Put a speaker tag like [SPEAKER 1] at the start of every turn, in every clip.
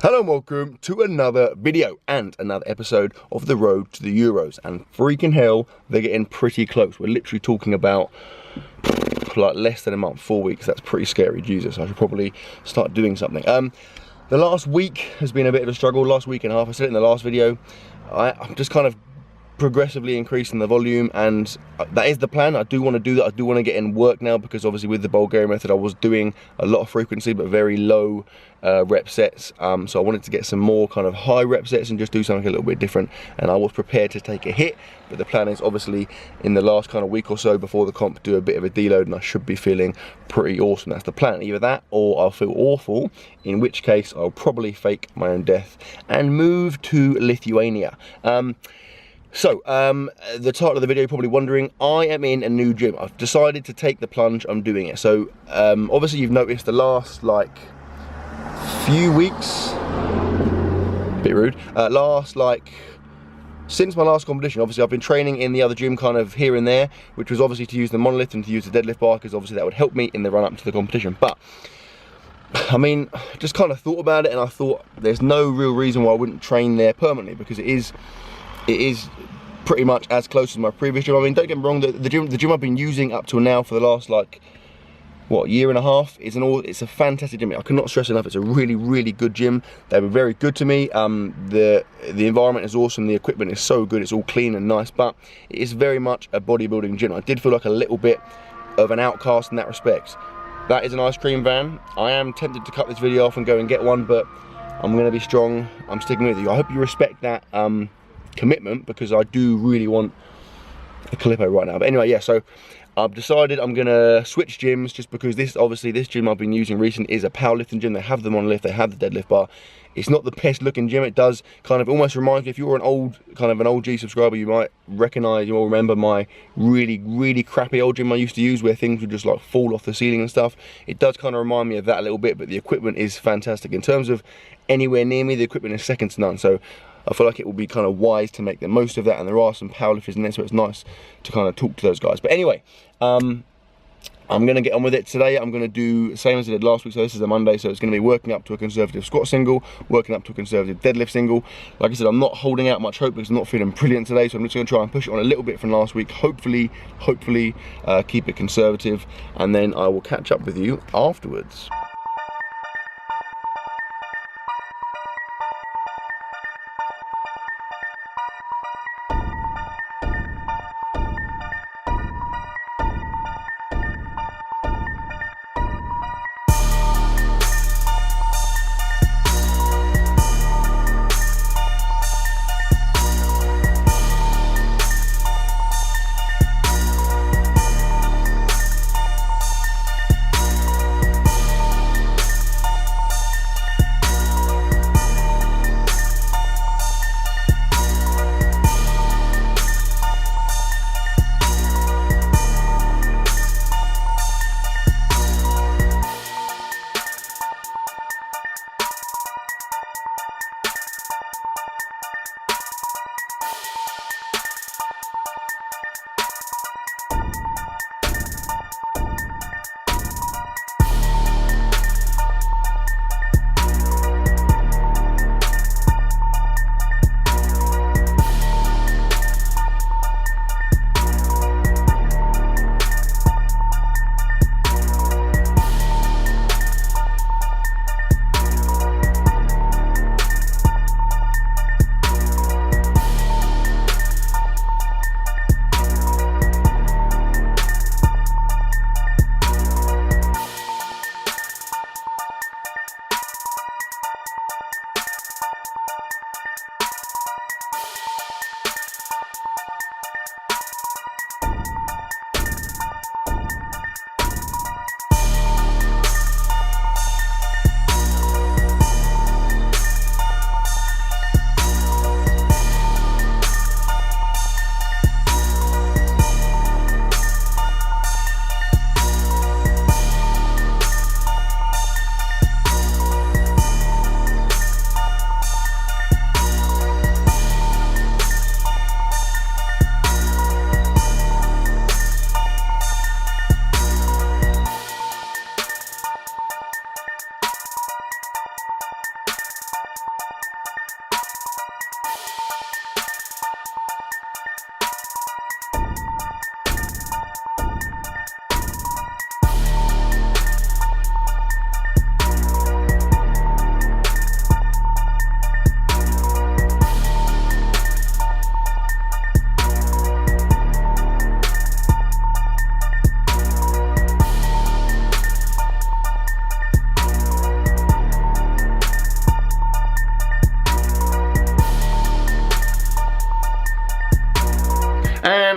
[SPEAKER 1] Hello and welcome to another video and another episode of the road to the Euros. And freaking hell, they're getting pretty close. We're literally talking about like less than a month, 4 weeks. That's pretty scary. Jesus, I should probably start doing something. The last week has been a bit of a struggle. Last week and a half, I said it in the last video, I'm just kind of progressively increasing the volume, and that is the plan. I do want to do that. I do want to get in work now, because obviously with the Bulgarian method I was doing a lot of frequency but very low rep sets, so I wanted to get some more kind of high rep sets and just do something a little bit different, and I was prepared to take a hit. But the plan is obviously in the last kind of week or so before the comp do a bit of a deload, and I should be feeling pretty awesome. That's the plan. Either that or I'll feel awful, in which case I'll probably fake my own death and move to Lithuania. So, the title of the video, you're probably wondering, I am in a new gym. I've decided to take the plunge, I'm doing it. So, obviously you've noticed the last, like, few weeks, bit rude, since my last competition, obviously I've been training in the other gym kind of here and there, which was obviously to use the monolith and to use the deadlift bar, because obviously that would help me in the run up to the competition. But, I mean, just kind of thought about it, and I thought there's no real reason why I wouldn't train there permanently, because it is pretty much as close as my previous gym. I mean, don't get me wrong, the gym I've been using up till now for the last, like, what, year and a half, it's a fantastic gym. I cannot stress enough, it's a really good gym. They were very good to me. The environment is awesome, the equipment is so good, it's all clean and nice, but it is very much a bodybuilding gym. I did feel like a little bit of an outcast in that respect. That is an ice cream van. I am tempted to cut this video off and go and get one, but I'm gonna be strong, I'm sticking with you. I hope you respect that commitment, because I do really want a Calippo right now. But anyway, yeah, so I've decided I'm gonna switch gyms, just because this gym I've been using recently is a powerlifting gym. They have the monolift, they have the deadlift bar. It's not the best looking gym. It does kind of almost reminds me, if you're an OG subscriber, you might recognize, you'll remember my really crappy old gym I used to use, where things would just like fall off the ceiling and stuff. It does kind of remind me of that a little bit, but the equipment is fantastic. In terms of anywhere near me, the equipment is second to none. So I feel like it will be kind of wise to make the most of that, and there are some powerlifters in there, so it's nice to kind of talk to those guys. But anyway, I'm gonna get on with it today. I'm gonna do the same as I did last week. So this is a Monday, so it's gonna be working up to a conservative squat single, working up to a conservative deadlift single. Like I said, I'm not holding out much hope because I'm not feeling brilliant today, so I'm just gonna try and push it on a little bit from last week. Hopefully keep it conservative, and then I will catch up with you afterwards.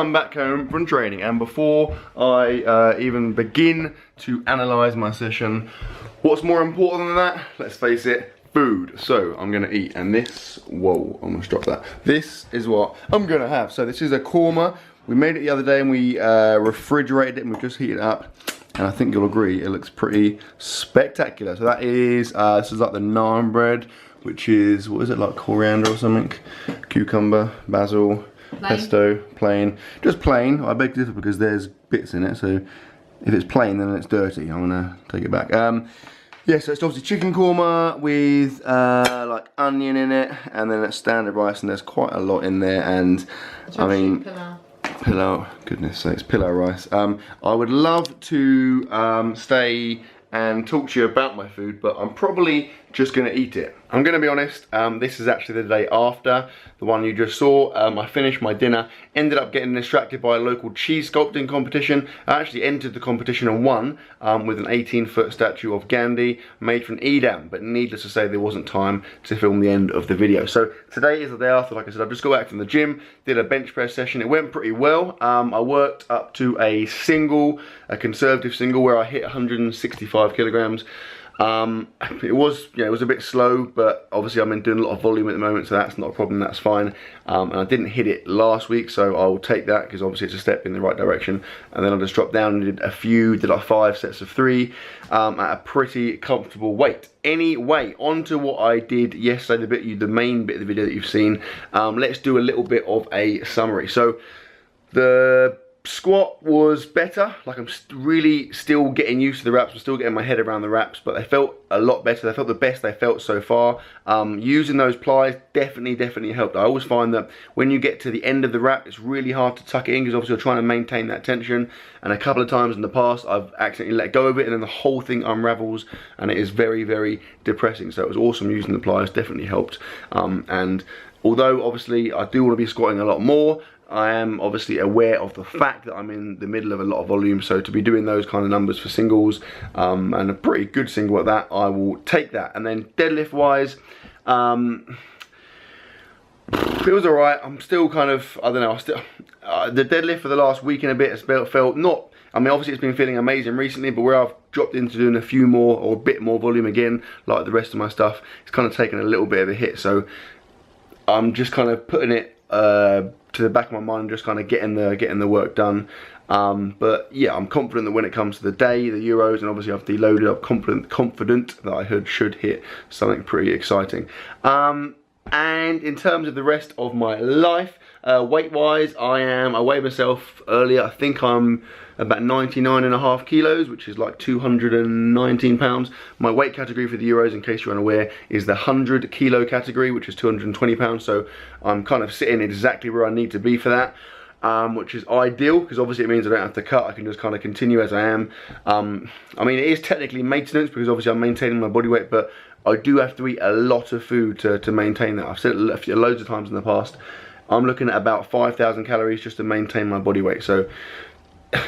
[SPEAKER 1] come back home from training, and before I even begin to analyse my session, what's more important than that? Let's face it, food. So I'm gonna eat, and this, whoa, I almost dropped that. This is what I'm gonna have. So this is a korma. We made it the other day and we refrigerated it and we just heated it up. And I think you'll agree, it looks pretty spectacular. So that is, this is like the naan bread, which is, what is it, like coriander or something? Cucumber, basil, pesto, plain. Just plain. I beg to differ because there's bits in it, so if it's plain then it's dirty. I'm gonna take it back. Yeah, so it's obviously chicken korma with like onion in it, and then it's standard rice, and there's quite a lot in there, and I mean, pilau, goodness sakes, pilau rice. I would love to stay and talk to you about my food, but I'm probably just gonna eat it. I'm gonna be honest, this is actually the day after the one you just saw. I finished my dinner, ended up getting distracted by a local cheese sculpting competition. I actually entered the competition and won with an 18-foot statue of Gandhi made from Edam, but needless to say there wasn't time to film the end of the video. So today is the day after. Like I said, I've just got back from the gym, did a bench press session. It went pretty well. I worked up to a conservative single where I hit 165 kilograms. It was, it was a bit slow, but obviously I'm doing a lot of volume at the moment, so that's not a problem, that's fine. And I didn't hit it last week, so I'll take that because obviously it's a step in the right direction. And then I just dropped down and did like 5 sets of 3 at a pretty comfortable weight. Anyway, on to what I did yesterday, the main bit of the video that you've seen. Let's do a little bit of a summary. So the squat was better. Like, I'm really still getting used to the reps. I'm still getting my head around the reps, but they felt a lot better. They felt the best they felt so far. Using those plies definitely helped. I always find that when you get to the end of the rep, it's really hard to tuck it in because obviously you're trying to maintain that tension. And a couple of times in the past, I've accidentally let go of it and then the whole thing unravels, and it is very depressing. So it was awesome using the plies, definitely helped. And although obviously I do want to be squatting a lot more, I am obviously aware of the fact that I'm in the middle of a lot of volume, so to be doing those kind of numbers for singles, and a pretty good single at that, I will take that. And then deadlift wise, it was alright. I'm still kind of, I don't know, the deadlift for the last week and a bit has felt not, I mean obviously it's been feeling amazing recently, but where I've dropped into doing a few more or a bit more volume again, like the rest of my stuff, it's kind of taken a little bit of a hit. So I'm just kind of putting it to the back of my mind, just kind of getting the work done. But yeah, I'm confident that when it comes to the day, the Euros, and obviously I've deloaded, I'm confident that I should hit something pretty exciting. And in terms of the rest of my life, weight wise, I weighed myself earlier. I think I'm about 99.5 kilos, which is like 219 pounds. My weight category for the Euros, in case you're unaware, is the 100 kilo category, which is 220 pounds. So I'm kind of sitting exactly where I need to be for that, which is ideal because obviously it means I don't have to cut. I can just kind of continue as I am. I mean, it is technically maintenance because obviously I'm maintaining my body weight, but I do have to eat a lot of food to maintain that. I've said it loads of times in the past. I'm looking at about 5,000 calories just to maintain my body weight. So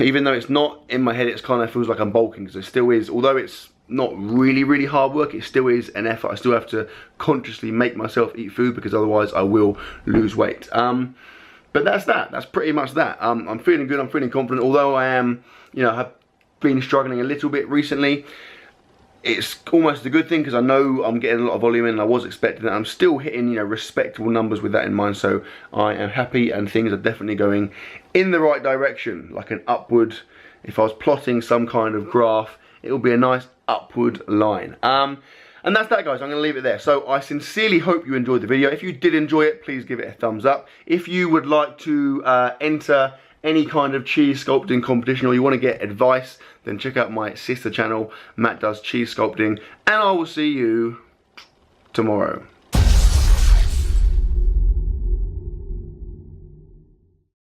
[SPEAKER 1] even though it's not in my head, it kind of feels like I'm bulking, because it still is. Although it's not really hard work, it still is an effort. I still have to consciously make myself eat food because otherwise I will lose weight. But that's pretty much that. I'm feeling good, I'm feeling confident. Although I am, have been struggling a little bit recently, it's almost a good thing because I know I'm getting a lot of volume in, and I was expecting that. I'm still hitting, respectable numbers with that in mind, so I am happy, and things are definitely going in the right direction, like an upward. If I was plotting some kind of graph, it will be a nice upward line. And that's that, guys. I'm going to leave it there. So I sincerely hope you enjoyed the video. If you did enjoy it, please give it a thumbs up. If you would like to enter any kind of cheese sculpting competition, or you want to get advice, then check out my sister channel, Matt Does Cheese Sculpting, and I will see you tomorrow.